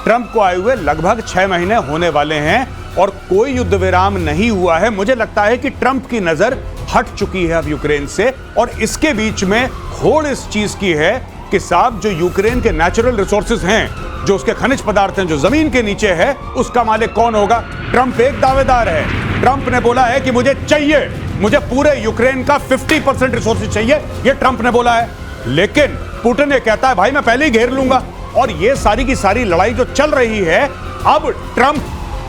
Trump को आए हुए लगभग 6 महीने होने वाले हैं और कोई युद्ध विराम नहीं हुआ है। मुझे लगता है कि ट्रंप की नजर हट चुकी है अब यूक्रेन से, और इसके बीच में होड़ इस चीज की है कि साहब जो यूक्रेन के नेचुरल रिसोर्सेज हैं, जो उसके खनिज पदार्थ हैं, जो जमीन के नीचे है, उसका मालिक कौन होगा? ट्रंप एक दावेदार है। ट्रंप ने बोला है कि मुझे पूरे यूक्रेन का 50% रिसोर्सेज चाहिए, ये ट्रंप ने बोला है। लेकिन पुतिन ये कहता है भाई मैं पहले ही घेर लूंगा। और ये सारी की सारी लड़ाई जो चल रही है, अब ट्रंप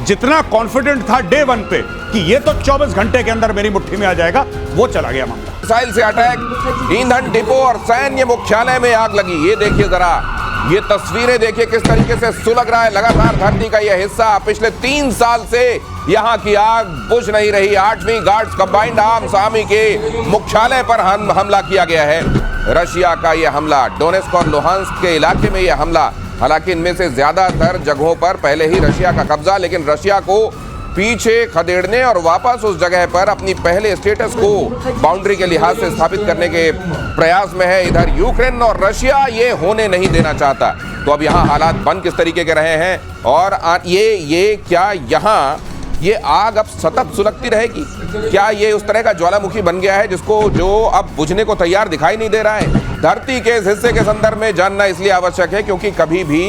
जितना कॉन्फिडेंट था डे 1 पे कि ये तो 24 घंटे के अंदर मेरी मुट्ठी में आ जाएगा, वो चला गया मामला। मिसाइल से अटैक, ईंधन डिपो और सैन्य मुख्यालय में आग लगी। ये देखिए जरा, ये तस्वीरें देखिए किस तरीके से सुलग रहा है लगातार धरती का यह हिस्सा। पिछले 3 साल से यहाँ की आग बुझ नहीं रही। 8वीं गार्ड्स कंबाइंड आर्म्स आर्मी के मुख्यालय पर हमला किया गया है। रशिया का यह हमला, डोनेस्क और लुहांस्क के इलाके में यह हमला, हालांकि इनमें से ज्यादातर जगहों पर पहले ही रशिया का कब्जा, लेकिन रशिया को पीछे खदेड़ने और वापस उस जगह पर अपनी पहले स्टेटस को बाउंड्री के लिहाज से स्थापित करने के प्रयास में है। इधर यूक्रेन और रशिया ये होने नहीं देना चाहता। तो अब यहाँ हालात बन किस तरीके के रहे हैं, और ये क्या यहाँ ये आग अब सतत सुलगती रहेगी? क्या ये उस तरह का ज्वालामुखी बन गया है जिसको जो अब बुझने को तैयार दिखाई नहीं दे रहा है? धरती के इस हिस्से के संदर्भ में जानना इसलिए आवश्यक है क्योंकि कभी भी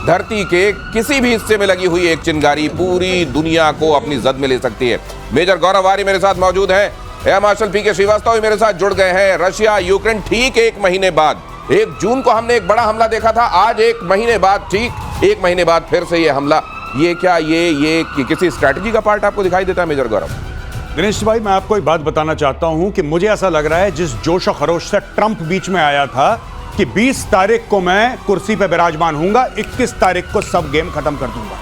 धरती के किसी भी हिस्से में लगी हुई एक चिंगारी पूरी दुनिया को अपनी जद में ले सकती है। मेजर गौरव आर्य मेरे साथ मौजूद हैं, एयर मार्शल पीके श्रीवास्तव मेरे साथ जुड़ गए हैं। रशिया यूक्रेन ठीक 1 महीने बाद, 1 जून को हमने एक बड़ा हमला देखा था, आज 1 महीने बाद, ठीक 1 महीने बाद फिर से ये हमला। ये क्या ये किसी स्ट्रैटेजी का पार्ट आपको दिखाई देता है मेजर गौरव? गणेश भाई, मैं आपको एक बात बताना चाहता हूं कि मुझे ऐसा लग रहा है जिस जोश और खरोश से ट्रंप बीच में आया था कि 20 तारीख को मैं कुर्सी पे विराजमान हूंगा, 21 तारीख को सब गेम खत्म कर दूंगा,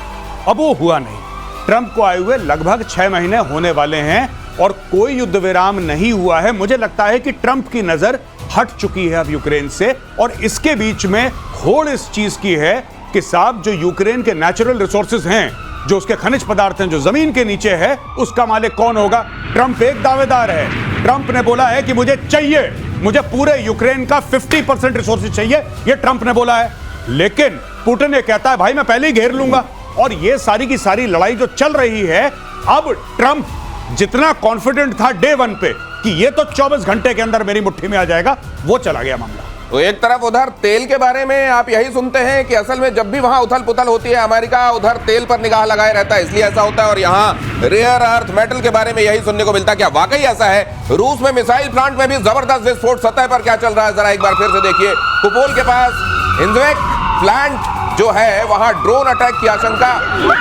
अब वो हुआ नहीं। ट्रंप को आए हुए लगभग 6 महीने होने वाले हैं और कोई युद्ध विराम नहीं हुआ है। मुझे लगता है कि ट्रंप की नजर हट चुकी है अब यूक्रेन से, और इसके बीच में होड़ इस चीज की है कि साहब जो यूक्रेन के नेचुरल रिसोर्सेज हैं, जो उसके खनिज पदार्थ हैं, जो जमीन के नीचे है, उसका मालिक कौन होगा? ट्रंप एक दावेदार है। ट्रंप ने बोला है कि मुझे पूरे यूक्रेन का 50% रिसोर्सेज चाहिए, ये ट्रंप ने बोला है। लेकिन पुतिन ये कहता है भाई मैं पहले ही घेर लूंगा। और ये सारी की सारी लड़ाई जो चल रही है, अब ट्रंप जितना कॉन्फिडेंट था डे 1 पे कि ये तो 24 घंटे के अंदर मेरी मुट्ठी में आ जाएगा, वो चला गया मामला। तो एक तरफ उधर तेल के बारे में आप यही सुनते हैं कि असल में जब भी वहां उथल पुथल होती है, अमेरिका उधर तेल पर निगाह लगाए रहता है, इसलिए ऐसा होता है। और यहाँ रेयर अर्थ मेटल के बारे में यही सुनने को मिलता है। क्या वाकई ऐसा है? रूस में मिसाइल प्लांट में भी जबरदस्त विस्फोट, सतह पर क्या चल रहा है जरा एक बार फिर से देखिए। कुपोल के पास इंजवेक प्लांट जो है, वहां ड्रोन अटैक की आशंका,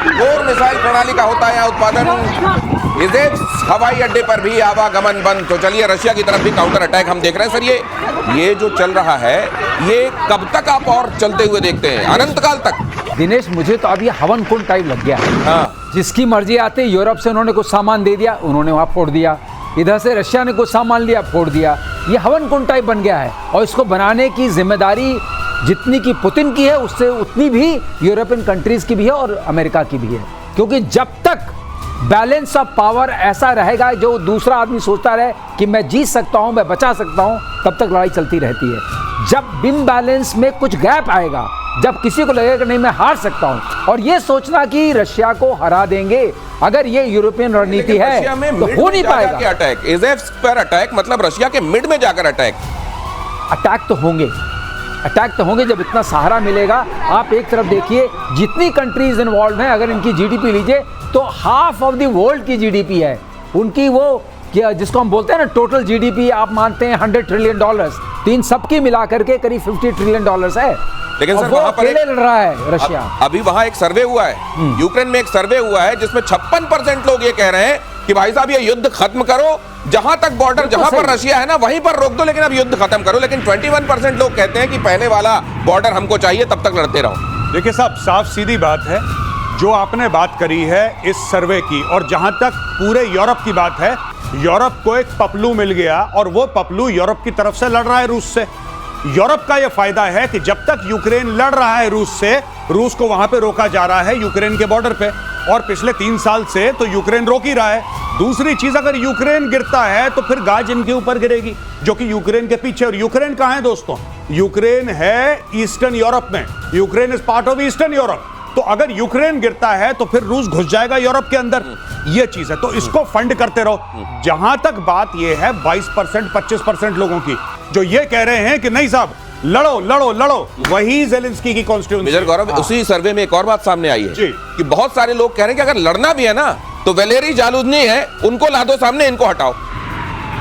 कोर मिसाइल प्रणाली का होता है उत्पादन। इजेप्स हवाई अड्डे पर भी आवागमन बंद। तो चलिए रशिया की तरफ भी काउंटर अटैक हम देख रहे हैं। सर ये जो चल रहा है, ये कब तक आप और चलते हुए देखते हैं? अनंत काल तक? दिनेश, मुझे तो अब ये हवन कुंड टाइप लग गया है। हाँ। जिसकी मर्जी आते, यूरोप से उन्होंने कुछ सामान दे दिया, उन्होंने वहां फोड़ दिया, इधर से रशिया ने कुछ सामान लिया, फोड़ दिया। ये हवन कुंड टाइप बन गया है, और इसको बनाने की जिम्मेदारी जितनी की पुतिन की है, उससे उतनी भी यूरोपियन कंट्रीज की भी है और अमेरिका की भी है। क्योंकि जब तक बैलेंस ऑफ पावर ऐसा रहेगा, जो दूसरा आदमी सोचता रहे कि मैं जीत सकता हूं, मैं बचा सकता हूं, तब तक लड़ाई चलती रहती है। जब इम्बैलेंस में कुछ गैप आएगा, जब किसी को लगेगा नहीं मैं हार सकता हूं, और ये सोचना कि रशिया को हरा देंगे, अगर ये यूरोपियन रणनीति है तो हो नहीं पाएगा। अटैक इजेप्स पर अटैक मतलब रशिया के मिड में जाकर अटैक तो होंगे जब इतना सहारा मिलेगा। आप एक तरफ देखिए, जितनी कंट्रीज इन्वॉल्व हैं, अगर इनकी जीडीपी लीजिए तो हाफ ऑफ द वर्ल्ड की जीडीपी है उनकी, वो क्या जिसको हम बोलते हैं ना टोटल जीडीपी, आप मानते हैं $100 ट्रिलियन, तो इन सबकी मिलाकर के करीब $50 ट्रिलियन है। लेकिन सर वहां पर लड़ रहा है रशिया। अभी वहां एक सर्वे हुआ है, यूक्रेन में एक सर्वे हुआ है जिसमें 56% लोग ये कह रहे हैं कि भाई साहब ये युद्ध खत्म करो, जहां तक बॉर्डर जहां पर रशिया है ना वहीं पर रोक दो, लेकिन अब युद्ध खत्म करो। लेकिन 21% लोग कहते हैं कि पहले वाला बॉर्डर हमको चाहिए, तब तक लड़ते रहो। देखिए साहब, साफ सीधी बात है जो आपने बात करी है इस सर्वे की, और जहां तक पूरे यूरोप की बात है, यूरोप को एक पपलू मिल गया और वो पपलू यूरोप की तरफ से लड़ रहा है रूस से। यूरोप का यह फायदा है कि जब तक यूक्रेन लड़ रहा है रूस से, रूस को वहां पे रोका जा रहा है यूक्रेन के बॉर्डर पे, और पिछले 3 साल से तो यूक्रेन रोक ही रहा है। दूसरी चीज, अगर यूक्रेन गिरता है तो फिर गाज इनके ऊपर गिरेगी, जो कि यूक्रेन के पीछे। और यूक्रेन कहां है दोस्तों? यूक्रेन है ईस्टर्न यूरोप में। Ukraine is part of eastern Europe. तो अगर यूक्रेन गिरता है तो फिर रूस घुस जाएगा यूरोप के अंदर। ये चीज है, तो इसको फंड करते रहो। जहां तक बात ये है 22% 25% लोगों की जो ये कह रहे हैं कि नहीं साहब लड़ो लड़ो लड़ो, वही ज़ेलेंस्की की कॉन्स्टिट्यूएंसी। मेजर गौरव, उसी सर्वे में एक और बात सामने आई है जी। कि बहुत सारे लोग कह रहे हैं कि अगर लड़ना भी है ना तो वैलेरी जालुजनी है, उनको ला दो सामने, इनको हटाओ।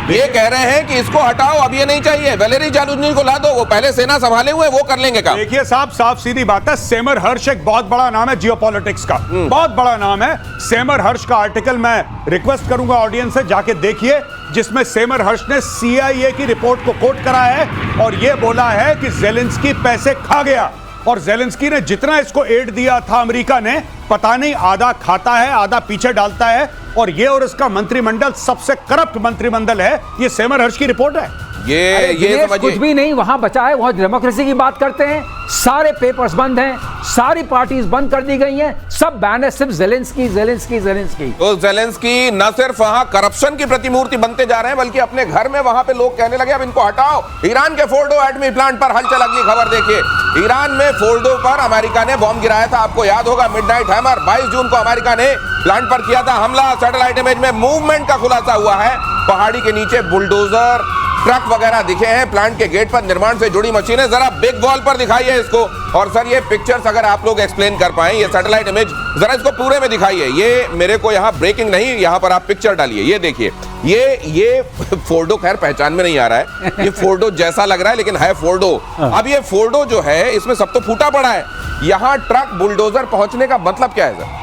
ये कह रहे हैं कि इसको हटाओ, अब ये नहीं चाहिए, वैलेरी जालुजनी को ला दो, वो पहले सेना संभाले हुए, वो कर लेंगे काम। देखिए साहब, साफ सीधी बात है, सेमर हर्ष एक बहुत बड़ा नाम है जियोपॉलिटिक्स का, बहुत बड़ा नाम है। सेमर हर्ष का आर्टिकल मैं रिक्वेस्ट करूंगा ऑडियंस से जाके देखिए, जिसमें सेमर हर्ष ने CIA की रिपोर्ट को कोट करा है और यह बोला है कि ज़ेलेंस्की पैसे खा गया और ज़ेलेंस्की ने जितना इसको एड दिया था अमेरिका ने, पता नहीं आधा खाता है आधा पीछे डालता है, और ये और इसका मंत्रिमंडल सबसे करप्ट मंत्रिमंडल है। ये सेमर हर्ष की रिपोर्ट है। ये कुछ भी नहीं वहां बचा है, वहां डेमोक्रेसी की बात करते हैं, सारे पेपर्स बंद हैं, सारी पार्टीज बंद कर दी गई हैं, सब बैन है, सिर्फ ज़ेलेंस्की ज़ेलेंस्की ज़ेलेंस्की। तो ज़ेलेंस्की न सिर्फ वहां करप्शन की प्रतिमूर्ति बनते जा रहे हैं, बल्कि अपने घर में वहां पे लोग कहने लगे अब इनको हटाओ। ईरान के फोर्डो एटमी प्लांट पर हलचल, अगली खबर देखिए। ईरान में फोर्डो पर अमेरिका ने बॉम्ब गिराया था, आपको याद होगा, मिडनाइट हैमर। 22 जून को अमेरिका ने प्लांट पर किया था हमला। सैटेलाइट इमेज में मूवमेंट का खुलासा हुआ है। पहाड़ी के नीचे बुलडोजर ट्रक वगैरह दिखे हैं, प्लांट के गेट पर निर्माण से जुड़ी मशीनें। जरा बिग वॉल पर दिखाइए इसको, और सर ये पिक्चर्स अगर आप लोग एक्सप्लेन कर पाए, ये सैटेलाइट इमेज जरा इसको पूरे में दिखाइए। ये मेरे को यहाँ ब्रेकिंग नहीं, यहाँ पर आप पिक्चर डालिए, ये देखिए। ये फोर्डो खैर पहचान में नहीं आ रहा है, ये फोर्डो जैसा लग रहा है लेकिन है फोर्डो। अब ये फोर्डो जो है इसमें सब तो फूटा पड़ा है, यहाँ ट्रक बुलडोजर पहुंचने का मतलब क्या है सर?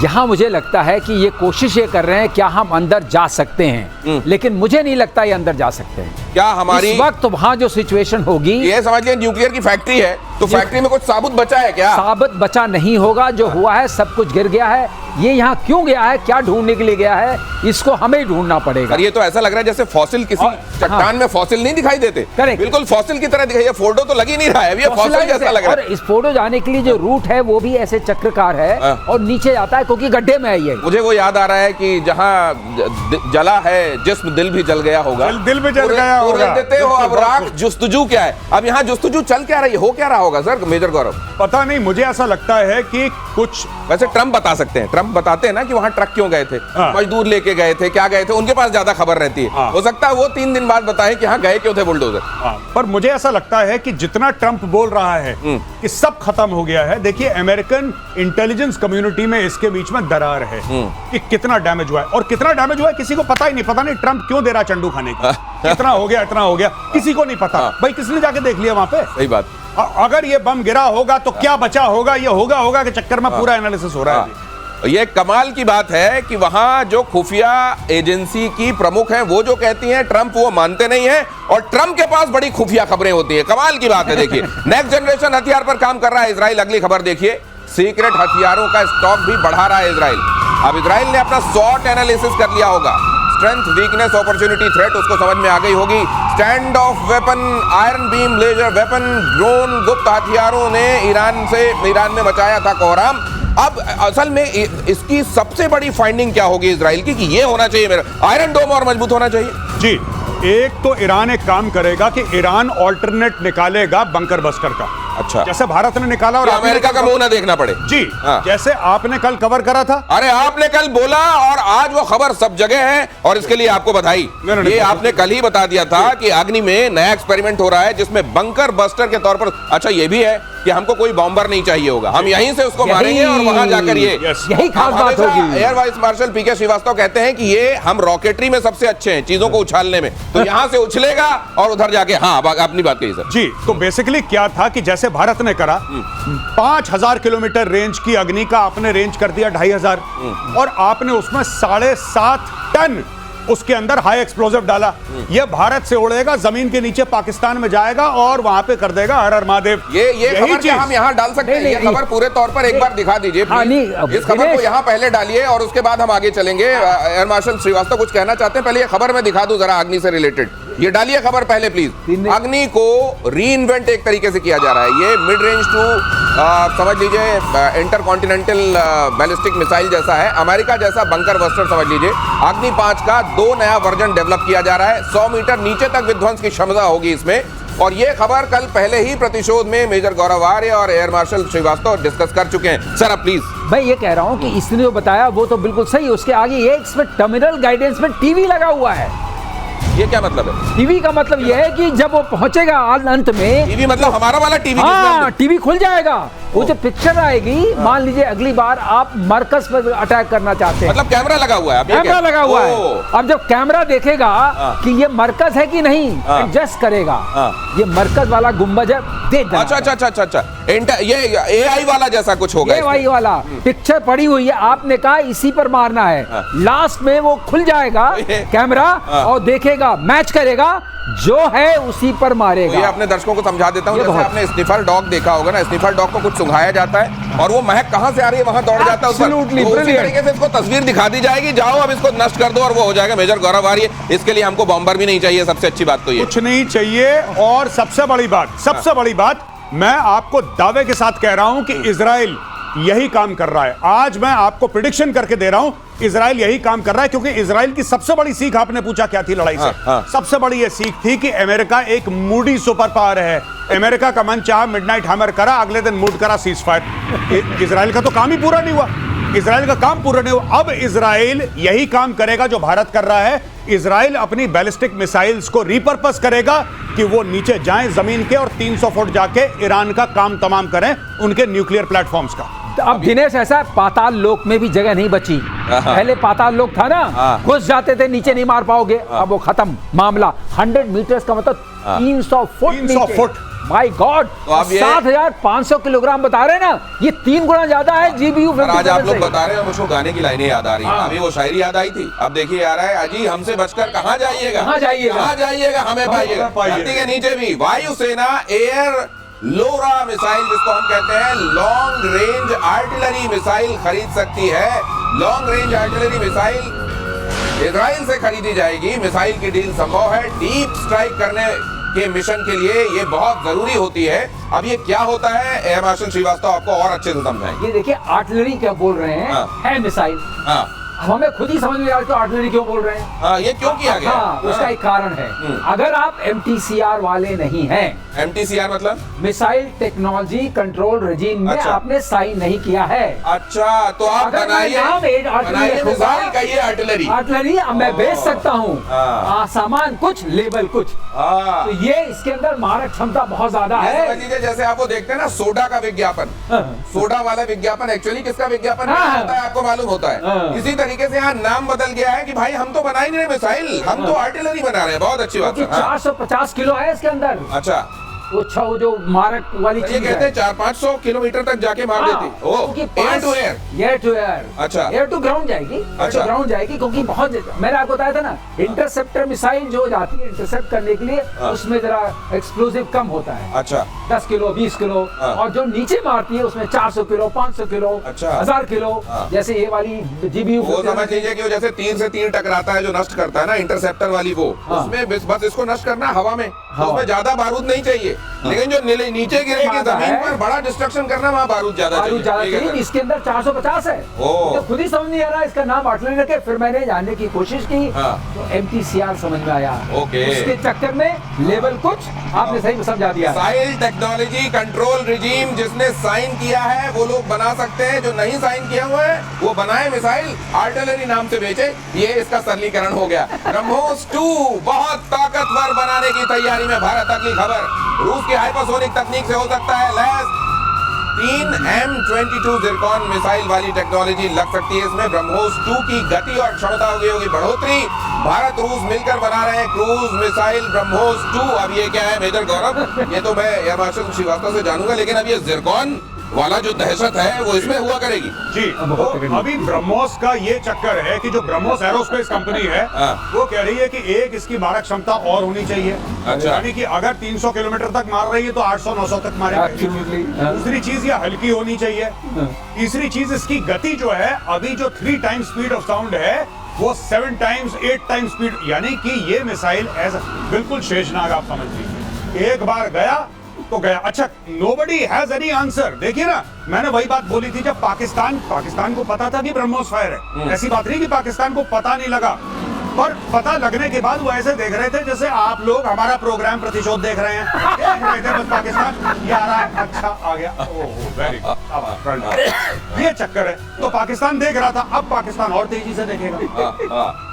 यहाँ मुझे लगता है कि ये कोशिश ये कर रहे हैं क्या हम अंदर जा सकते हैं, लेकिन मुझे नहीं लगता ये अंदर जा सकते हैं। क्या हमारी इस वक्त वहाँ जो सिचुएशन होगी, ये समझ लिया न्यूक्लियर की फैक्ट्री है, तो फैक्ट्री में कुछ साबुत बचा है क्या? साबुत बचा नहीं होगा, जो हुआ है सब कुछ गिर गया है। ये यहाँ क्यों गया है, क्या ढूंढने के लिए गया है, इसको हमें ढूंढना पड़ेगा। ये तो ऐसा लग रहा है जैसे फॉसिल, किसी चट्टान में फॉसिल नहीं दिखाई देते, बिल्कुल फॉसिल की तरह दिखाई। ये फोर्डो तो लग ही नहीं रहा है, ये फॉसिल जैसा लग रहा है। और इस फोर्डो जाने के लिए जो रूट है वो भी ऐसे चक्राकार है और नीचे जाता है क्योंकि गड्ढे में है ये। मुझे वो याद आ रहा है कि जहाँ जला है जिस्म, दिल भी जल गया होगा, दिल भी जल गया होगा। देते हो अब राख जुस्तजू क्या है, अब यहाँ जुस्तजू चल क्या रही है, हो क्या रहा होगा सर मेजर गौरव? पता नहीं, मुझे ऐसा लगता है कि कुछ, वैसे ट्रम्प बता सकते हैं, ट्रम्प बताते हैं ना कि वहां ट्रक क्यों गए थे, मजदूर लेके गए थे, क्या गए थे, उनके पास ज्यादा खबर रहती है। हो सकता है वो 3 दिन बाद बताएं कि हाँ गए क्यों थे बुलडोजर। पर मुझे ऐसा लगता है कि जितना ट्रंप बोल रहा है कि सब खत्म हो गया है, देखिए अमेरिकन इंटेलिजेंस कम्युनिटी में इसके बीच में दरार है कि कितना डैमेज हुआ है, और कितना डैमेज हुआ है किसी को पता ही नहीं। पता नहीं ट्रंप क्यों दे रहा चंडू खाने का, इतना हो गया इतना हो गया, किसी को नहीं पता। भाई किसने जाके देख लिया वहां पे? सही बात। अगर ये बम गिरा होगा तो क्या बचा होगा, ये होगा के चक्कर में पूरा एनालिसिस हो रहा है। ये कमाल की बात है कि वहां जो खुफिया एजेंसी की प्रमुख हैं वो जो कहती हैं ट्रंप वो मानते नहीं है, और ट्रंप के पास बड़ी खुफिया खबरें होती है। कमाल की बात है। देखिए नेक्स्ट जनरेशन हथियार पर काम कर रहा है इजराइल, अगली खबर देखिए। सीक्रेट हथियारों का स्टॉक भी बढ़ा रहा है इजराइल। अब इजराइल ने अपना SWOT एनालिसिस कर लिया होगा, स्ट्रेंथ, वीकनेस, अपॉर्चुनिटी, थ्रेट, उसको समझ में आ गई होगी। Stand off weapon, iron beam, laser weapon, drone, गुप्त हथियारों ने ईरान में मचाया था कोहराम। अब असल में इसकी सबसे बड़ी फाइंडिंग क्या होगी इजराइल की, कि ये होना चाहिए मेरा आयरन डोम और मजबूत होना चाहिए। जी, एक तो ईरान एक काम करेगा कि ईरान ऑल्टरनेट निकालेगा बंकर बस्टर का। अच्छा, जैसे भारत ने निकाला और अमेरिका का मुंह ना देखना पड़े। जी जैसे आपने कल कवर करा था। अरे आपने कल बोला और आज वो खबर सब जगह है, और इसके लिए आपको बधाई। ये आपने कल ही बता दिया था कि अग्नि में नया एक्सपेरिमेंट हो रहा है जिसमें बंकर बस्टर के तौर पर, अच्छा ये भी है कि हमको कोई बॉम्बर नहीं चाहिए होगा, हम यहीं से उसको मारेंगे और वहां जाकर यही खास बात होगी। एयर वाइस मार्शल पीके श्रीवास्तव कहते हैं कि ये हम रॉकेटरी में सबसे अच्छे हैं चीजों को उछालने में, तो यहां से उछलेगा और उधर जाके, हाँ अपनी बात कही सर। जी, तो बेसिकली क्या था कि जैसे भारत ने करा 5000 किलोमीटर रेंज की अग्नि का आपने रेंज कर दिया 2500, और आपने उसमें 7.5 टन उसके अंदर हाई एक्सप्लोजिव डाला। ये भारत से उड़ेगा, जमीन के नीचे पाकिस्तान में जाएगा और वहां पे कर देगा हर हर महादेव। ये खबर क्या हम यहाँ डाल सकते हैं? ये खबर पूरे तौर पर एक बार दिखा दीजिए। इस खबर को यहाँ पहले डालिए और उसके बाद हम आगे चलेंगे। एयर मार्शल श्रीवास्तव कुछ कहना चाहते हैं, पहले ये खबर में दिखा दूं जरा अग्नि से रिलेटेड। ये डालिए खबर पहले प्लीज। अग्नि को रीइन्वेंट एक तरीके से किया जा रहा है। ये मिड रेंज टू समझ लीजिए इंटरकॉन्टिनेंटल बैलिस्टिक मिसाइल जैसा है, अमेरिका जैसा बंकर बस्टर समझ लीजिए। अग्नि 5 का 2 नया वर्जन डेवलप किया जा रहा है। 100 मीटर नीचे तक विध्वंस की क्षमता होगी इसमें। और ये खबर कल पहले ही प्रतिशोध में मेजर गौरव आर्य और एयर मार्शल श्रीवास्तव डिस्कस कर चुके हैं। सर आप प्लीज। मैं ये कह रहा हूँ कि इसने जो बताया वो तो बिल्कुल सही है। उसके आगे ये इसमें टर्मिनल गाइडेंस में टीवी लगा हुआ है। ये क्या मतलब है? टीवी का मतलब यह है कि जब वो पहुंचेगा अंत में, टीवी मतलब हमारा वाला टीवी? हाँ, टीवी खुल जाएगा। वो जो पिक्चर आएगी, मान लीजिए अगली बार आप मरकज पर अटैक करना चाहते हैं, मतलब कैमरा लगा हुआ है। कैमरा लगा हुआ है। अब जब कैमरा देखेगा कि ये मरकज है कि नहीं, एडजस्ट करेगा। ये मरकज वाला गुंबज है, देख। अच्छा अच्छा अच्छा अच्छा, ये एआई वाला जैसा कुछ होगा। एआई वाला पिक्चर पड़ी हुई है, आपने कहा इसी पर मारना है। लास्ट में वो खुल जाएगा कैमरा और देखेगा, मैच करेगा, जो है उसी पर मारेगा। ये अपने दर्शकों को समझा देता हूँ, जैसे आपने स्निफर डॉग देखा होगा ना, स्निफर डॉग को कुछ सुंघाया जाता है और वो महक कहाँ से आ रही है वहां दौड़ जाता है उस पर। तो उसी तरीके से इसको तस्वीर दिखा दी जाएगी, जाओ अब इसको नष्ट कर दो और वो हो जाएगा। मेजर गौरव आर्य, इसके लिए हमको बॉम्बर भी नहीं चाहिए। सबसे अच्छी बात तो ये कुछ नहीं चाहिए। और सबसे बड़ी बात मैं आपको दावे के साथ कह रहा हूं कि इजराइल यही काम कर रहा है। आज मैं आपको प्रिडिक्शन करके दे रहा हूं, इजराइल यही काम कर रहा है, क्योंकि इजराइल की सबसे बड़ी सीख, आपने पूछा क्या थी लड़ाई से, सबसे बड़ी यह सीख थी कि अमेरिका एक मूडी सुपर पावर है। अमेरिका का मन चाहा मिडनाइट हैमर करा, अगले दिन मूड करा सीज फायर। इजराइल का तो काम ही पूरा नहीं हुआ। इजराइल का काम पूरा नहीं हुआ। अब इजराइल यही काम करेगा जो भारत कर रहा है। इजराइल अपनी बैलिस्टिक मिसाइल्स को रिपर्पस करेगा कि वो नीचे जाएं जमीन के और 300 फुट जाके ईरान का काम तमाम करें, उनके न्यूक्लियर प्लेटफॉर्म्स का। अब दिनेश ऐसा, पाताल लोक में भी जगह नहीं बची। पहले पाताल लोक था ना, घुस जाते थे, नीचे नहीं मार पाओगे। अब वो खत्म मामला। 100 मीटर्स का मतलब 300 foot. 300 foot, my God. 7,500 kilogram बता रहे हैं ना, ये 3 गुना ज्यादा है जीबीयू। आज आप लोग बता रहे हैं, मुझको गाने की लाइनें याद आ रही हैं। अभी वो शायरी याद आई थी, अब देखिए आ रहा है, अजी हमसे बचकर कहाँ जाइएगा, कहाँ जाइएगा, हमें पाइएगा। धरती के नीचे भी वायुसेना एयर लोरा मिसाइल, जिसको हम कहते हैं लॉन्ग रेंज आर्टिलरी मिसाइल, खरीद सकती है। Long range artillery missile Israel से खरीदी जाएगी। मिसाइल की डील संभव है। डीप स्ट्राइक करने के मिशन के लिए ये बहुत जरूरी होती है। अब ये क्या होता है, एयर मार्शल श्रीवास्तव आपको और अच्छे से समझाएंगे। ये देखिए आर्टिलरी क्या बोल रहे हैं, है मिसाइल। हमें खुद ही समझ में आ रहा है आर्टिलरी क्यों बोल रहे हैं। ये क्यों किया गया? उसका एक कारण है। अगर आप MTCR वाले नहीं हैं, MTCR मतलब मिसाइल टेक्नोलॉजी कंट्रोल रेजिम में आपने साइन नहीं किया है। अच्छा, तो आप बनाइए मिसाइल का ये आर्टिलरी। अब मैं बेच सकता हूँ, सामान कुछ, लेबल कुछ। तो ये इसके अंदर मारक क्षमता बहुत ज्यादा है। जैसे आप वो देखते हैं ना सोडा का विज्ञापन, सोडा वाला विज्ञापन एक्चुअली किसका विज्ञापन होता है आपको मालूम होता है। इसी तरीके से यहाँ नाम बदल गया है कि भाई हम तो बना ही नहीं रहे मिसाइल, हम तो आर्टिलरी बना रहे हैं। बहुत अच्छी बात है। 450 किलो है इसके अंदर। अच्छा, वो जो मारक वाली चीज है, कहते हैं 400-500 किलोमीटर तक जाके मार देती। Air to air, air to air. अच्छा, एयर टू ग्राउंड जाएगी। अच्छा, ग्राउंड जाएगी, क्योंकि बहुत, मैंने आपको बताया था ना, इंटरसेप्टर मिसाइल जो जाती है इंटरसेप्ट करने के लिए, उसमें जरा एक्सप्लोजिव कम होता है। अच्छा, 10 किलो 20 किलो। और जो नीचे मारती है उसमें 400 किलो 500 किलो, 1000 किलो। जैसे ये वाली जीबीयू, वो समझ लीजिए कि जैसे तीर से तीर टकराता है, जो नष्ट करता है ना इंटरसेप्टर वाली, वो उसमें बस इसको नष्ट करना हवा में, उसमें ज्यादा बारूद नहीं चाहिए। लेकिन जो नीचे गिरेगी जमीन पर, बड़ा डिस्ट्रक्शन करना, वहाँ बारूद ज्यादा चाहिए। इसके अंदर 450 है। तो खुद ही समझ नहीं आ रहा इसका नाम आर्टिलरी रखे। फिर मैंने जानने की कोशिश की, तो MTCR समझ में आया। उसके चक्कर में लेवल कुछ आपने सही समझा दिया। मिसाइल टेक्नोलॉजी कंट्रोल रिजीम, जिसने साइन किया है वो लोग बना सकते हैं, जो नहीं साइन किया हुआ है वो बनाए मिसाइल, आर्टिलरी नाम से बेचे। ये इसका सरलीकरण हो गया। ब्रह्मोस 2 बहुत ताकतवर बनाने की तैयारी में भारत। अगली खबर, रूस की हाइपरसोनिक तकनीक से हो सकता है लैस। 3 M22 जिरकॉन मिसाइल वाली टेक्नोलॉजी लग सकती है इसमें। ब्रह्मोस 2 की गति और क्षमता होगी बढ़ोतरी। भारत रूस मिलकर बना रहे हैं क्रूज मिसाइल ब्रह्मोस 2। अब ये क्या है मेजर गौरव, ये तो मैं एयर मार्शल श्रीवास्तव से जानूंगा, लेकिन अब ये जिरकॉन वाला जो दहशत है वो इसमें हुआ करेगी जी। तो अभी ब्रह्मोस का ये चक्कर है कि जो ब्रह्मोस एरोस्पेस कंपनी है वो कह रही है कि एक इसकी मारक क्षमता और होनी चाहिए। अच्छा, यानी कि अगर 300 किलोमीटर तक मार रही है तो 800-900 तक मारेगी। दूसरी चीज ये हल्की होनी चाहिए। तीसरी चीज इसकी गति जो है, अभी जो 3 टाइम्स स्पीड ऑफ साउंड है वो 7 टाइम्स 8 टाइम्स स्पीड, यानी कि ये मिसाइल बिल्कुल शेषनाग, आप समझ लीजिए। एक बार गया तो गया। अच्छा, nobody has any answer। देखिए ना, मैंने वही बात बोली थी, जब पाकिस्तान को पता था कि ब्रह्मोस फायर है। ऐसी बात नहीं कि पाकिस्तान को पता नहीं लगा। और पता लगने के बाद वो ऐसे देख रहे थे जैसे आप लोग हमारा प्रोग्राम प्रतिशोध देख रहे हैं। देख रहे थे बस पाकिस्तान ये आ रहा है, अच्छा आ गया, वेरी गुड, ये चक्कर है। तो पाकिस्तान देख रहा था, अब पाकिस्तान और तेजी से देखेगा।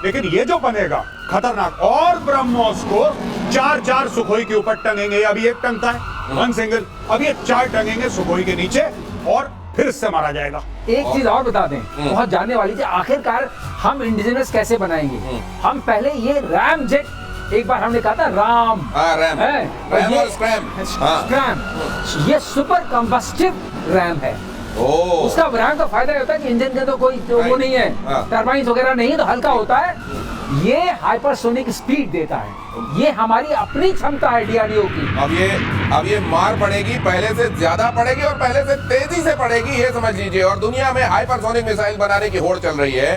लेकिन ये जो बनेगा खतरनाक, और ब्रह्मोस को 4-4 सुखोई के ऊपर टंगेंगे। अभी एक टंगता है 1 सिंगल, अब ये 4 टंगेंगे सुखोई के नीचे और फिर इससे मारा जाएगा। एक चीज और बता दें, बहुत जानने वाली थी, आखिरकार हम इंडिजिनस कैसे बनाएंगे। हम पहले ये रैम जेट, एक बार हमने कहा था राम, रैम है, रैम ये और स्क्रैम, स्क्रैम, ये सुपर कंबस्टिव रैम है। उसका रैम का फायदा होता है कि इंजन के तो कोई वो नहीं है, टर्बाइंस वगैरह नहीं है, तो हल्का होता है। ये हाइपरसोनिक स्पीड देता है, ये हमारी अपनी क्षमता है डीआरडीओ की। अब ये मार पड़ेगी, पहले से ज्यादा पड़ेगी और पहले से तेजी से पड़ेगी, ये समझ लीजिए। और दुनिया में हाइपरसोनिक मिसाइल बनाने की होड़ चल रही है।